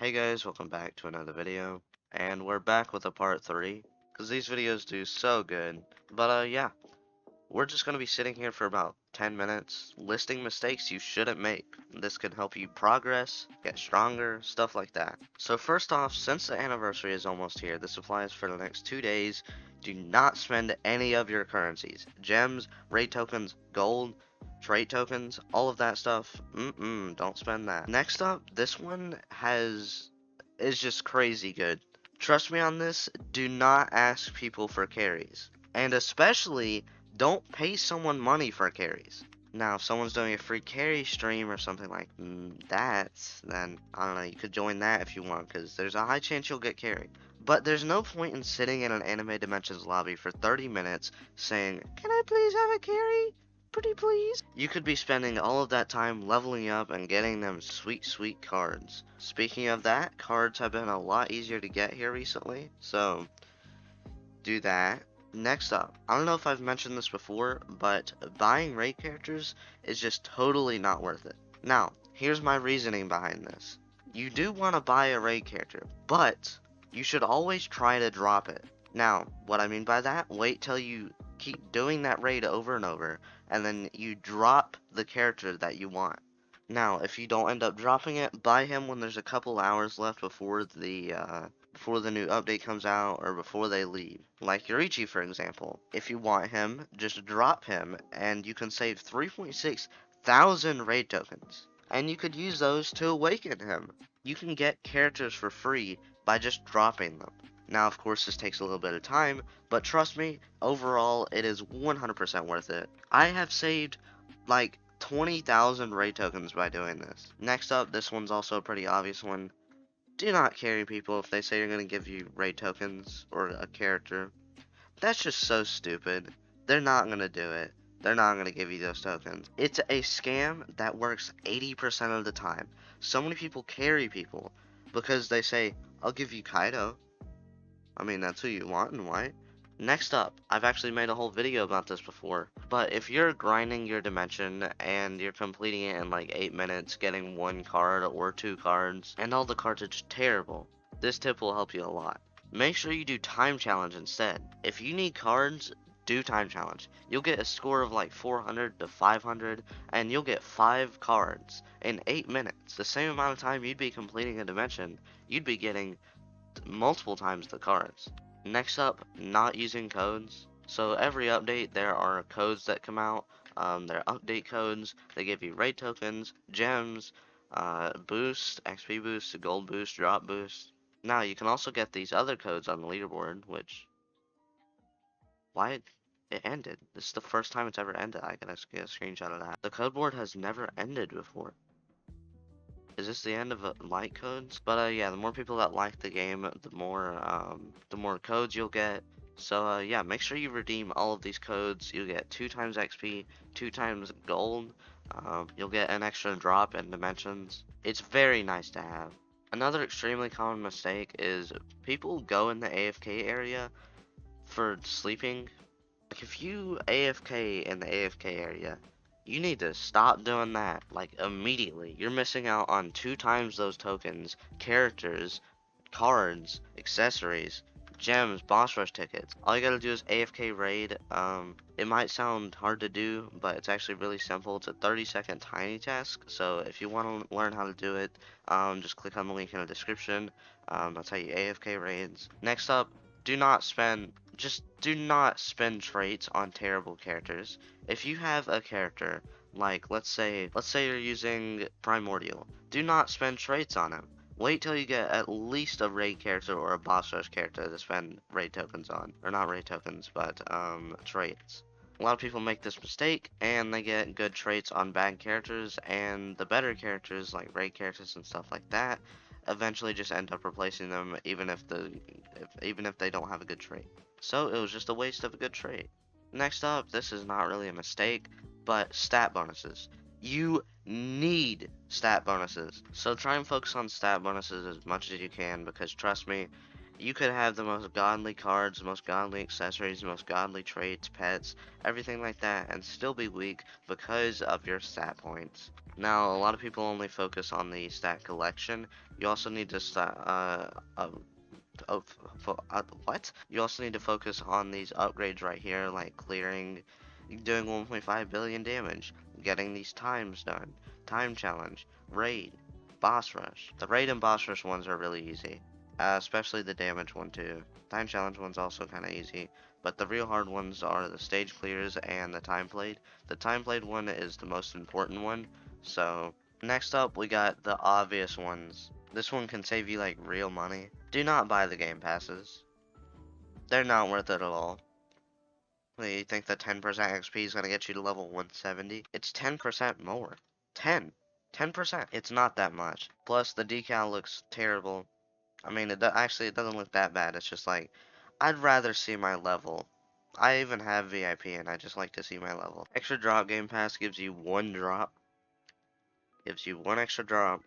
Hey guys, welcome back to another video, and we're back with a part 3, because these videos do so good. But yeah, we're just going to be sitting here for about 10 minutes, listing mistakes you shouldn't make. This can help you progress, get stronger, stuff like that. So first off, since the anniversary is almost here, this applies for the next 2 days. Do not spend any of your currencies. Gems, raid tokens, gold, trait tokens, all of that stuff. Don't spend that. Next up, this one is just crazy good. Trust me on this, do not ask people for carries. And especially, don't pay someone money for carries. Now, if someone's doing a free carry stream or something like that, then I don't know, you could join that if you want, because there's a high chance you'll get carried. But there's no point in sitting in an Anime Dimensions lobby for 30 minutes saying, "Can I please have a carry? Pretty please?" You could be spending all of that time leveling up and getting them sweet, sweet cards. Speaking of that, cards have been a lot easier to get here recently, so do that. Next up, I don't know if I've mentioned this before, but buying raid characters is just totally not worth it. Now, here's my reasoning behind this. You do want to buy a raid character, but you should always try to drop it. Now, what I mean by that, wait till you keep doing that raid over and over, and then you drop the character that you want. Now, if you don't end up dropping it, buy him when there's a couple hours left before the new update comes out or before they leave. Like Yorichi, for example. If you want him, just drop him and you can save 3.6 thousand raid tokens. And you could use those to awaken him. You can get characters for free by just dropping them. Now, of course, this takes a little bit of time, but trust me, overall, it is 100% worth it. I have saved like 20,000 raid tokens by doing this. Next up, this one's also a pretty obvious one. Do not carry people if they say you're going to give you raid tokens or a character. That's just so stupid. They're not going to do it. They're not going to give you those tokens. It's a scam that works 80% of the time. So many people carry people because they say, "I'll give you Kaido." I mean, that's who you want and why. Next up, I've actually made a whole video about this before, but if you're grinding your dimension and you're completing it in like 8 minutes, getting 1 card or 2 cards, and all the cards are just terrible, this tip will help you a lot. Make sure you do time challenge instead. If you need cards, do time challenge. You'll get a score of like 400 to 500, and you'll get 5 cards in 8 minutes. The same amount of time you'd be completing a dimension, you'd be getting multiple times the cards. Next up, not using codes. So every update there are codes that come out. They're update codes. They give you raid tokens, gems, boost, XP boost, gold boost, drop boost. Now you can also get these other codes on the leaderboard, which why it ended. This is the first time it's ever ended. I gotta get a screenshot of that. The code board has never ended before. Is this the end of like codes? But yeah, the more people that like the game, the more codes you'll get. So yeah, make sure you redeem all of these codes. You'll get 2 times XP, 2 times gold. You'll get an extra drop in dimensions. It's very nice to have. Another extremely common mistake is people go in the AFK area for sleeping. Like if you AFK in the AFK area, you need to stop doing that, like immediately. You're missing out on 2 times those tokens, characters, cards, accessories, gems, boss rush tickets. All you gotta do is AFK raid. It might sound hard to do, but it's actually really simple. It's a 30-second tiny task, so if you want to learn how to do it, just click on the link in the description. That's how you AFK raids. Next up, do not spend traits on terrible characters. If you have a character, like let's say you're using Primordial, do not spend traits on him. Wait till you get at least a raid character or a boss rush character to spend raid tokens on. Or not raid tokens, but traits. A lot of people make this mistake, and they get good traits on bad characters, and the better characters, like raid characters and stuff like that, eventually just end up replacing them, even if they don't have a good trait. So it was just a waste of a good trait. Next up, this is not really a mistake, but stat bonuses. You need stat bonuses. So try and focus on stat bonuses as much as you can, because trust me, You could have the most godly cards, the most godly accessories, the most godly traits, pets, everything like that, and still be weak because of your stat points. Now, a lot of people only focus on the stat collection. You also need to oh, what? You also need to focus on these upgrades right here, like clearing, doing 1.5 billion damage, getting these times done, time challenge, raid, boss rush. The raid and boss rush ones are really easy, especially the damage one too. Time challenge one's also kind of easy, but the real hard ones are the stage clears and the time played. The time played one is the most important one, so next up we got the obvious ones. This one can save you like real money. Do not buy the game passes. They're not worth it at all. You think that 10% XP is going to get you to level 170? It's 10% more. 10. 10%. It's not that much. Plus, the decal looks terrible. I mean, actually, it doesn't look that bad. It's just like, I'd rather see my level. I even have VIP, and I just like to see my level. Extra drop game pass gives you one drop. Gives you one extra drop.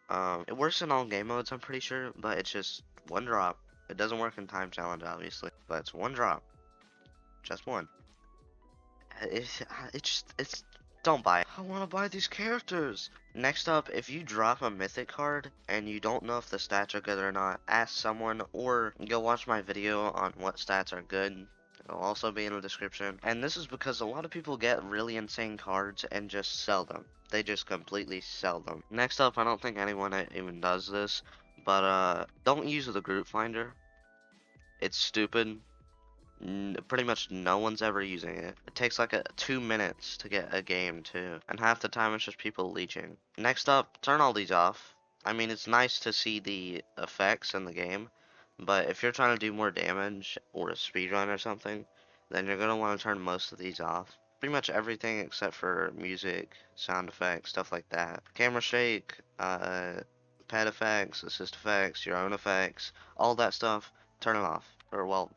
It works in all game modes, I'm pretty sure, but it's just one drop. It doesn't work in time challenge, obviously, but it's one drop. Just one. It's don't buy it. I want to buy these characters. Next up, if you drop a mythic card and you don't know if the stats are good or not, ask someone or go watch my video on what stats are good. It'll also be in the description. And this is because a lot of people get really insane cards and just sell them. They just completely sell them. Next up, I don't think anyone even does this, but don't use the group finder. It's stupid. Pretty much no one's ever using it. It takes like 2 minutes to get a game too, and half the time it's just people leeching. Next up, turn all these off. I mean, it's nice to see the effects in the game, but if you're trying to do more damage or a speedrun or something, then you're gonna want to turn most of these off. Pretty much everything except for music, sound effects, stuff like that. Camera shake, pet effects, assist effects, your own effects, all that stuff, turn it off. Or well,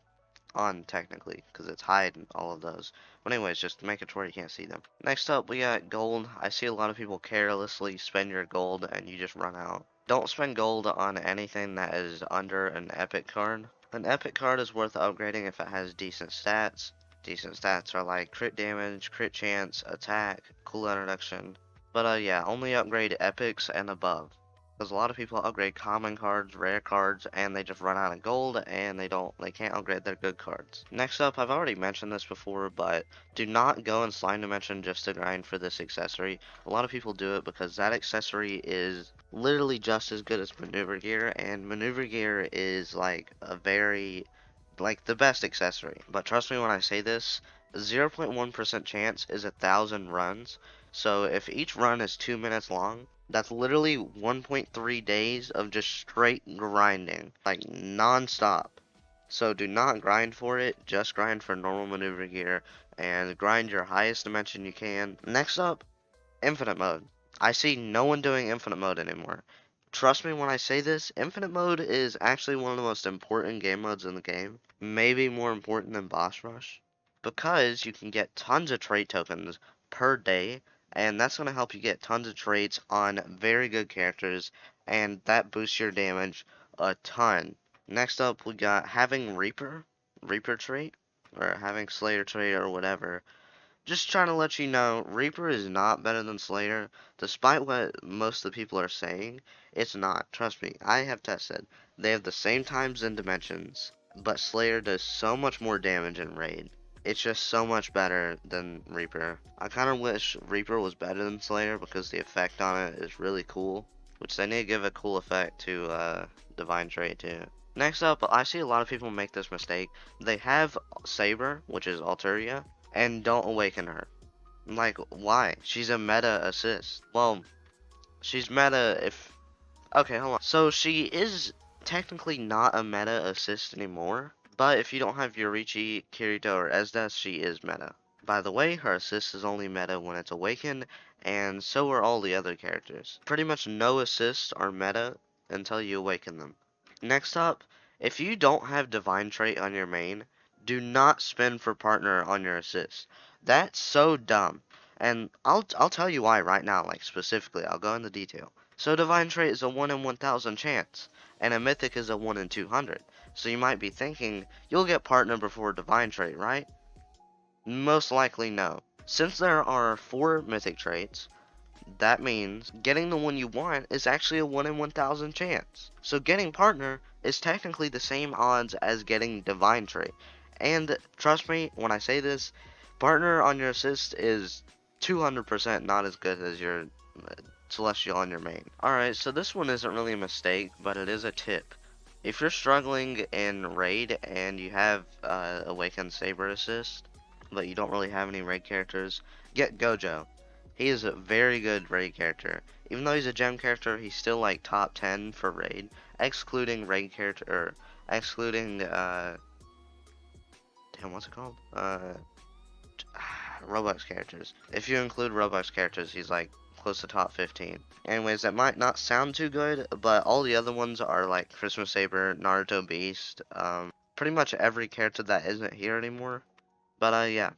on technically, because it's hiding all of those. But anyways, just make it to where you can't see them. Next up, we got gold. I see a lot of people carelessly spend your gold and you just run out. Don't spend gold on anything that is under an epic card. An epic card is worth upgrading if it has decent stats. Decent stats are like crit damage, crit chance, attack, cooldown reduction. But yeah, only upgrade epics and above. Because a lot of people upgrade common cards, rare cards, and they just run out of gold, and they can't upgrade their good cards. Next up, I've already mentioned this before, but do not go in Slime Dimension just to grind for this accessory. A lot of people do it because that accessory is literally just as good as Maneuver Gear, and Maneuver Gear is like the best accessory. But trust me when I say this, 0.1% chance is 1,000 runs. So if each run is 2 minutes long, that's literally 1.3 days of just straight grinding, like non-stop. So do not grind for it, just grind for normal maneuver gear, and grind your highest dimension you can. Next up, infinite mode. I see no one doing infinite mode anymore. Trust me when I say this, infinite mode is actually one of the most important game modes in the game. Maybe more important than boss rush. Because you can get tons of trait tokens per day, and that's going to help you get tons of traits on very good characters, and that boosts your damage a ton. Next up, we got having Reaper trait, or having Slayer trait, or whatever. Just trying to let you know, Reaper is not better than Slayer. Despite what most of the people are saying, it's not. Trust me, I have tested. They have the same times and dimensions, but Slayer does so much more damage in Raid. It's just so much better than Reaper. I kind of wish Reaper was better than Slayer because the effect on it is really cool. Which they need to give a cool effect to Divine Trait too. Next up, I see a lot of people make this mistake. They have Saber, which is Alturia, and don't awaken her. Like, why? She's a meta assist. Well, she's meta if... Okay, hold on. So she is technically not a meta assist anymore, but if you don't have Yorichi, Kirito, or Esdes, she is meta. By the way, her assist is only meta when it's awakened, and so are all the other characters. Pretty much no assists are meta until you awaken them. Next up, if you don't have Divine Trait on your main, do not spin for partner on your assist. That's so dumb. And I'll tell you why right now, like specifically, I'll go into detail. So a divine trait is a 1 in 1000 chance, and a mythic is a 1 in 200. So you might be thinking, you'll get partner before a divine trait, right? Most likely no. Since there are 4 mythic traits, that means getting the one you want is actually a 1 in 1000 chance. So getting partner is technically the same odds as getting divine trait. And trust me when I say this, partner on your assist is 200% not as good as your celestial on your main. Alright, so this one isn't really a mistake, but it is a tip. If you're struggling in raid and you have Awakened Saber assist, but you don't really have any raid characters, get Gojo. He is a very good raid character. Even though he's a gem character, he's still like top 10 for raid, excluding raid character, or excluding, damn, what's it called? Roblox characters. If you include Roblox characters, he's like close to top 15. Anyways, that might not sound too good, but all the other ones are like Christmas Saber, Naruto Beast, pretty much every character that isn't here anymore. But yeah,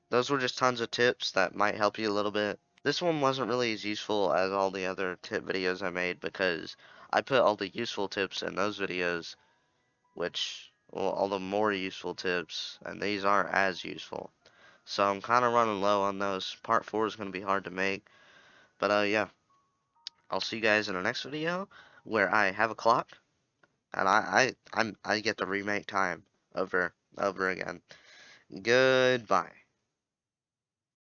those were just tons of tips that might help you a little bit. This one wasn't really as useful as all the other tip videos I made because I put all the useful tips in those videos, which, well, all the more useful tips, and these aren't as useful. So I'm kind of running low on those. Part 4 is going to be hard to make. But yeah, I'll see you guys in the next video where I have a clock and I get to remake time over again. Goodbye.